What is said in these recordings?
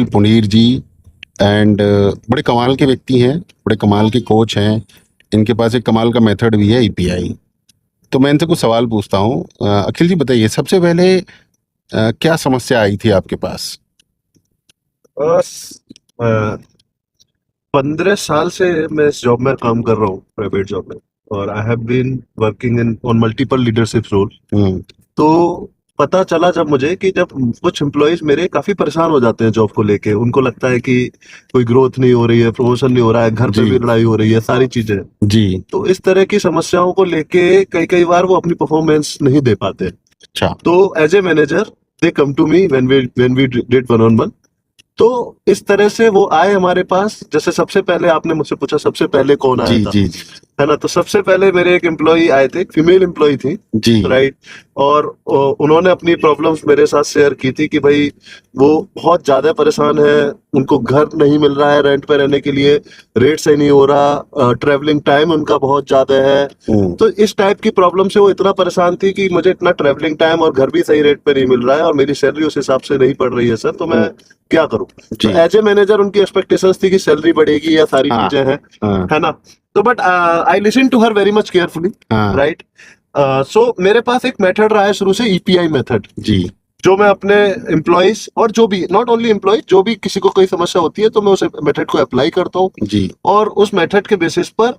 पुनीर जी and बड़े कमाल के व्यक्ति हैं, बड़े कमाल के कोच हैं। इनके पास एक कमाल का मेथड भी है ईपीआई। तो मैं इनसे कुछ सवाल पूछता हूँ। अखिल जी बताइए, सबसे पहले क्या समस्या आई थी आपके पास? बस 15 साल से मैं इस जॉब में काम कर रहा हूँ, प्राइवेट जॉब में। और I have been working in on multiple leadership role. Hmm. तो पता चला जब मुझे कि जब कुछ एम्प्लॉयज मेरे काफी परेशान हो जाते हैं जॉब को लेके, उनको लगता है कि कोई ग्रोथ नहीं हो रही है, प्रमोशन नहीं हो रहा है, घर पे जी भी लड़ाई हो रही है, सारी चीजें। जी। तो इस तरह की समस्याओं को लेके कई कई बार वो अपनी परफॉर्मेंस नहीं दे पाते। अच्छा। तो as a manager they come to me when we did one on one. तो इस तरह से वो आए हमारे पास। जैसे सबसे पहले आपने मुझसे पूछा सबसे पहले कौन आया जी था, जी जी है ना? तो सबसे पहले मेरे एक एम्प्लॉय आए थे, फीमेल एम्प्लॉय थी, जी। राइट। और उन्होंने अपनी प्रॉब्लम्स मेरे साथ शेयर की थी कि भाई वो बहुत ज्यादा परेशान है, उनको घर नहीं मिल रहा है रेंट पे रहने के लिए, रेट सही नहीं हो रहा, ट्रैवलिंग टाइम उनका बहुत ज्यादा है। तो इस टाइप की प्रॉब्लम से वो इतना परेशान थी कि मुझे इतना ट्रैवलिंग टाइम और घर भी सही रेट पे नहीं मिल रहा है और मेरी सैलरी उस हिसाब से नहीं पड़ रही है सर, तो मैं क्या करूं? तो जी। एज ए मैनेजर उनकी एक्सपेक्टेशंस थी कि सैलरी बढ़ेगी या सारी हाँ चीजें हैं, हाँ है ना? तो but I listen to her very much carefully, हाँ। राइट। सो मेरे पास एक मेथड रहा है शुरू से, ईपीआई मेथड, जी जो मैं अपने एम्प्लॉयज और जो भी, नॉट ओनली एम्प्लॉय, जो भी किसी को कोई समस्या होती है तो मैं उस मेथड को अप्लाई करता हूँ। जी। और उस मेथड के बेसिस पर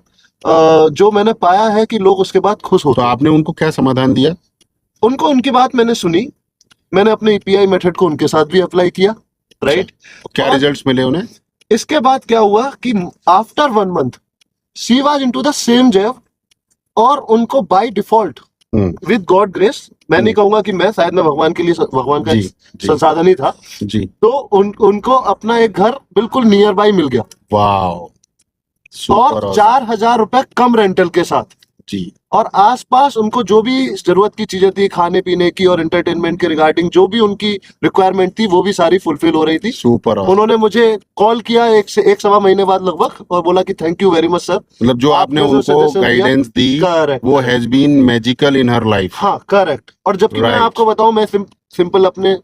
जो मैंने पाया है कि लोग उसके बाद खुश तो होते हैं। आपने उनको क्या समाधान दिया? उनको उनकी बात मैंने सुनी, मैंने अपने ईपीआई मेथड को उनके साथ भी अप्लाई किया, अच्छा, राइट। तो क्या और रिजल्ट्स मिले उन्हें? इसके बाद क्या हुआ कि after 1 month she was into the same job, और उनको by default hmm. With God grace, मैं नहीं कहूंगा कि मैं, शायद मैं भगवान के लिए, भगवान का जी एक जी संसाधन ही था। जी। तो उनको अपना एक घर बिल्कुल नियर बाय मिल गया, वाओ, और सुपर ऑसम। 4,000 रुपए कम रेंटल के साथ। जी। और आसपास उनको जो भी जरूरत की चीजें थी, खाने पीने की और एंटरटेनमेंट के रिगार्डिंग जो भी उनकी रिक्वायरमेंट थी, वो भी सारी फुलफिल हो रही थी। Super awesome. उन्होंने मुझे कॉल किया एक से एक सवा महीने बाद लगभग, और बोला कि thank you very much sir, मतलब जो आपने आपने जो उनको सजेशन दिया। गाइडेंस दी करेक्ट, वो has been magical in her life. हाँ करेक्ट। और जबकि मैं राइट। आपको बताऊं, मैं सिंपल अपने।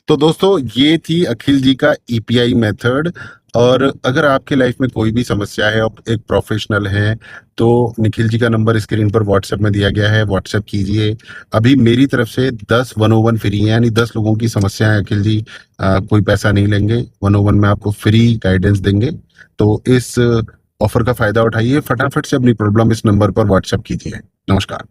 तो दोस्तों, ये थी अखिल जी का ईपीआई मेथड। और अगर आपके लाइफ में कोई भी समस्या है, आप एक प्रोफेशनल हैं, तो निखिल जी का नंबर स्क्रीन पर व्हाट्सएप में दिया गया है, व्हाट्सएप कीजिए। अभी मेरी तरफ से 10 101 फ्री है, यानी 10 लोगों की समस्या है अखिल जी, कोई पैसा नहीं लेंगे, 101 में आपको फ्री गाइडेंस देंगे। तो इस ऑफर का फायदा उठाइए, फटाफट से अपनी प्रॉब्लम इस नंबर पर व्हाट्सएप कीजिए। नमस्कार।